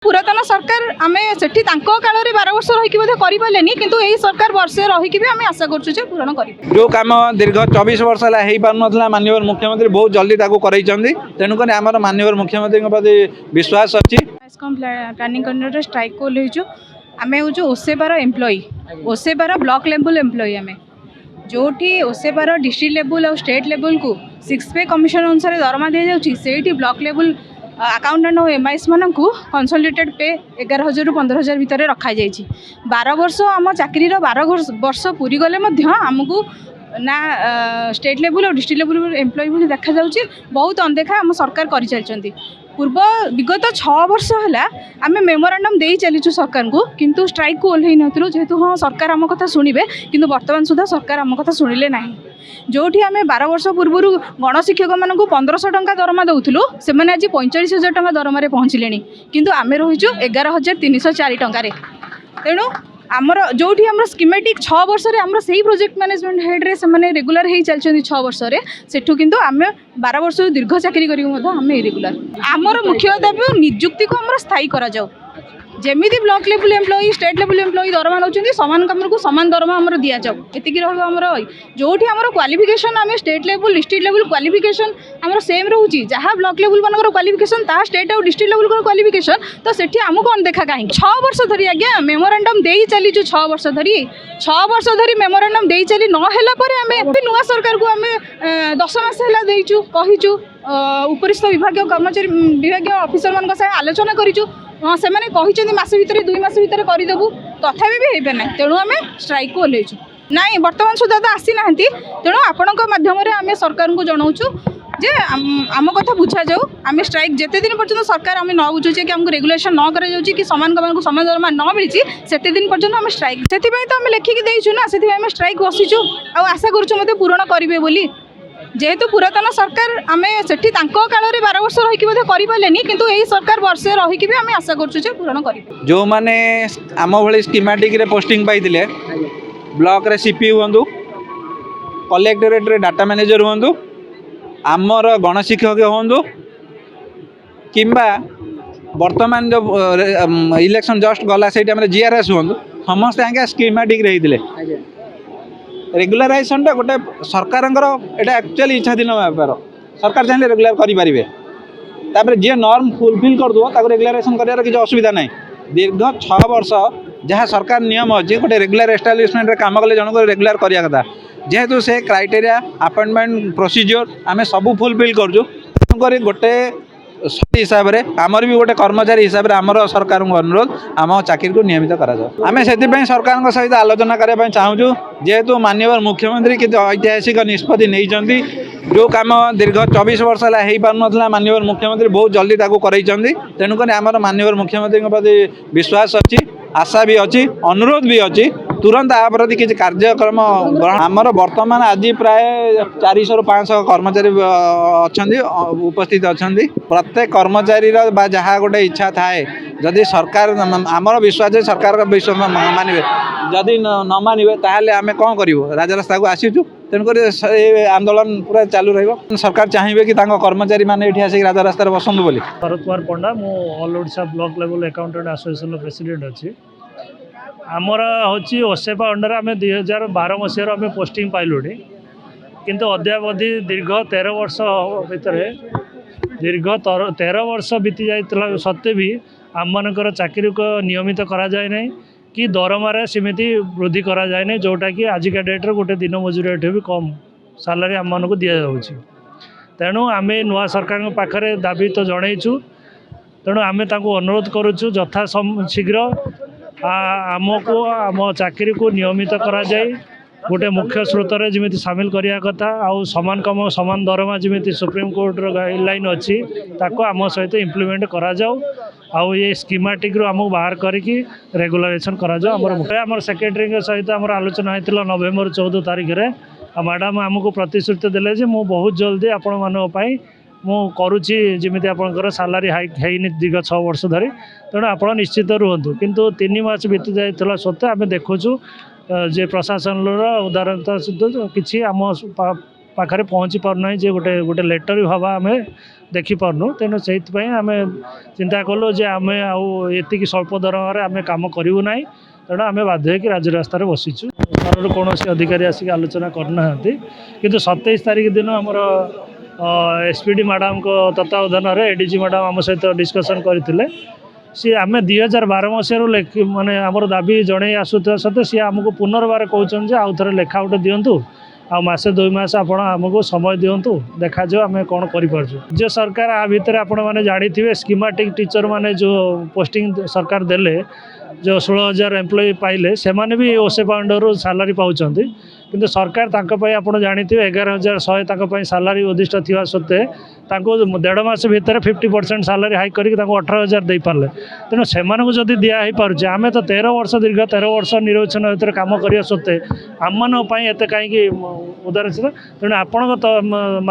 पुरातन सरकार आम से काल में 12 वर्ष रही करें किंतु यही सरकार वर्षे रही आम आशा कर पूरण कर जो कम दीर्घ 24 वर्ष है पार ना माननीय मुख्यमंत्री बहुत जल्दी तेणुक आम माननीय मुख्यमंत्री प्रति विश्वास अच्छी प्लानिंग कोर्डिनेटर स्ट्राइक को ओह्लैचु आम हूँ ओसेबार एम्प्लॉई ओसेबार ब्लॉक लेवल एम्प्लॉई आम जो ओसेबार डिस्ट्रिक्ट लेवल और स्टेट लेवल को 6 पे कमिशन अनुसार दरमा दी जाती ब्लॉक लेवल अकाउंटेंट और एमआईएस मान कंसोलिडेटेड पे 11,000 रु 15,000 भितर रखा जाइए 12 वर्ष आम चाकरी 12 वर्ष पूरी गले आमको ना स्टेट लेवल और डिस्ट्रिक्ट लेवल एम्प्लॉई देखा जाउची बहुत अनदेखा आम सरकार कर चलती पूर्व विगत 6 वर्ष है आम मेमोरांडम दे चलीचु सरकार को किंतु स्ट्राइक को ओह्लई नथिलु जेहेतु हाँ सरकार आम कथा शुणिबे किंतु वर्तमान सुधा सरकार आम कथा शुणिले नहीं जोठी आम 12 वर्ष पूर्व गणशिक्षक मान 1500 टंका दरमा दौलू से आज 45,000 टंका दरमा पहुँचले किंतु आम रहीचु 11,304 टंकार तेणु आमर जो आम स्कीमेटिक 6 वर्ष से प्रोजेक्ट मैनेजमेंट हेड्रे से रेगुलर हो चलती 6 वर्ष सेठू किंतु आम 12 वर्ष दीर्घ चाकरी करें इरेगुलर आमर मुख्य दाबी निजुक्ति को आम स्थायी करा जाऊ जमी block level employee state level employee दरमा नौ सामान कम को सामान दरमा आम दि जाऊ ये रमर जो क्वालिफिकेशन आम state level district level qualification आम सेम रोचे जहाँ ब्लॉक लेवल मान क्वालिफिकेशन ता स्टेट और डिस्ट्रिक्ट लेवल क्वालिफिकेशन तो सेठी आमको अनदेखा कहीं 6 वर्ष धरी आज्ञा मेमोरांडम दे चलीचु 6 वर्ष धरी मेमोरांडम दे चली आम नुआ सरकार को आम 10 मास देचु कहीचु उपरिस्थ विभाग कर्मचारी विभाग अफिसर मान आलोचना करूँ हाँ से मस भितर 2 मास भितर करदेबू तथापि भी हो पाना तेणु आम स्ट्राइक को ओह्लैचु नाई बर्तमान सुधा तो आसी ना तेणु आपण माध्यम आम सरकार को जनाऊँ जे आम कथा बुझा जाऊ आम स्ट्राइक जिते दिन पर्यटन सरकार आम न बुझे कि आमको रेगुलेशन न कर कि सामान कमान सामान दरमा न मिली से दिन पर्यटन आम स्ट्राइक से तो आम लिखिकी देचु ना से आम स्ट्राइक बसीचु आशा करूँ पूरण करेंगे बोली जेहेतु पुरातन सरकार आम से काल में 12 वर्ष रही करें किंतु यही सरकार वर्षे रही आम आशा कर पूरण कर जो मैंने आम भाई स्कीमेटिक पोस्टिंग पाई ब्लॉक रे सीपी हूँ कलेक्टरेट रे डाटा मैनेजर हूँ आमर गणशिक्षक हूँ किंबा वर्तमान जो इलेक्शन जस्ट गला से जीआरएस हूँ समस्ते आगे स्कीमेटिक रही रेगुलाराइजेशन गोटे सरकार एक्चुअली इच्छाधीन व्यापार सरकार चाहिए रेगुलर करेंगे जी नॉर्म फुलफिल करदेव रेगुलाराइजेशन कर किसी असुविधा ना दीर्घ 6 वर्ष जहाँ सरकार नियम अच्छी गोटे रेगुलर एस्टाब्लिशमेंट कम कले जनक रेगुलर करा कथा जेहेतु से क्राइटेरिया अपॉइंटमेंट प्रोसीजर आम सब फुलफिल कर गोटे हिसाब से आमर भी गोटे कर्मचारी हिसाब से आमर सरकार को अनुरोध आम चाकरी को नियमित करा आम से सरकार सहित आलोचना करने चाहूँ जेहेतु माननीय मुख्यमंत्री कि ऐतिहासिक निष्पत्ति नहीं जो कम दीर्घ 24 वर्ष है पार ना माननीय मुख्यमंत्री बहुत जल्दी करें तेणुक आम माननीय मुख्यमंत्री प्रति विश्वास अच्छी आशा भी अच्छी अनुरोध भी अच्छी तुरंत आ प्रति किसी कार्यक्रम आमर वर्तमान आज प्राय 400 ରୁ 500 कर्मचारी अच्छा उपस्थित अच्छा प्रत्येक कर्मचारी जहाँ गोटे इच्छा थाए जदि सरकार आमर विश्वास है सरकार मानवे जदि न मानवे ताहले आम कौन करूँ राजरास्ता को आसीचु तेणुक आंदोलन पूरा चालू रही सरकार चाहिए कि कर्मचारी मैंने ये आसिक राजरास्तार बसंतु बोली। भरत कुमार पंडा मु all Odisha block level accountant association president अच्छी आमर हूँ ओसेपा अंडर आम 2012 मसीह आम पोस्टिंग पाइलु किंतु अद्यावधि दीर्घ 13 वर्ष भितर दीर्घ 13 वर्ष बीती जाता सत्वे भी आम मानकर चाकरी को नियमित करा जाए ना कि दरमार सीमित वृद्धि करा जाए ना जोटा कि आजिका डेट्रे गोटे दिन मजूरी भी कम सालारी आम मानक दि जाऊँगी तेणु आम नुआ सरकार पाखे दाबी तो जनईचु तेणु आम अनुरोध करुचु यथा शीघ्र आमको आम चाकरी को नियमित करा जाए गोटे मुख्य स्रोत जमी सामिल करने कथा आउ समान कम समान दरमा जमी सुप्रीम कोर्टर गाइडलाइन अच्छी ताको आम सहित इम्प्लीमेंट करा जाऊ आउ ये स्कीमेटिक रू आमको बाहर करके रेगुलाराइजेशन करा जाऊ आम सेक्रेटरी सहित आम आलोचना होता नवेम्बर 14 तारिख में मैडम आमको प्रतिश्रुति देले जे मु बहुत जल्दी आपण मानी मु करुच्ची जमी आपंकर सालारी हाइक है दीर्घ 6 वर्ष धरी तेणु आप निश्चित रुहतु किंतु 3 मास बीती जाता सत्वे आम देखुचु जे प्रशासन उदाहरणता किसी आम पाखे पहुँची पारना जे गोटे गोटे लेटर भी हवा आम देखिपारनु तेणु से आम चिंता कलु जे आम आती स्वल्प दरमार आम कम करूँ ना तेणु आम बाध्य हो राजरास्त बसीचु सरकार कौन अधिकारी आसिक आलोचना करना कि 27 तारिख दिन आमर एसपीडी मैडम को तत्वावधान एडीजी मैडम आम सहित डिस्कसन करते सी आम 2012 मसीह माने आमर दाबी जड़े आसुवा सत्वे सी आमको पुनर्बार कहते आउ थे लेखा गोटे दिंतु आसे 2 मास आपको समय दिंतु देखा आम कौन कर राज्य सरकार आ भितर आपण मैंने जानी स्कीमेटिक टीचर माने जो पोस्टिंग सरकार देले जो 16,000 एम्प्लॉय पाइले से माने भी ओसेपा अंडर सैलरी पाँच किंतु सरकार आप जानी 11,100 सैलरी उद्दिष्ट थी सत्वे 1.5 मास भितर 50% सैलरी हाइक करके 18,000 दे पारे तेणु से जदि दिखाई पारे आम तो 13 वर्ष दीर्घ 13 वर्ष निर्वाचन भितर कम करने सत्वे आम एत कहीं उदारचित तेणु आपण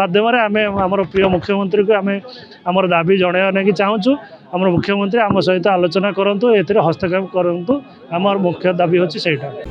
मध्यम आम प्रिय मुख्यमंत्री को आम आमर दाबी जनवा नहीं चाहूँ आम मुख्यमंत्री आम सहित आलोचना करूँ ए हस्तक्षेप करूँ आमर मुख्य दाबी होची सेटा।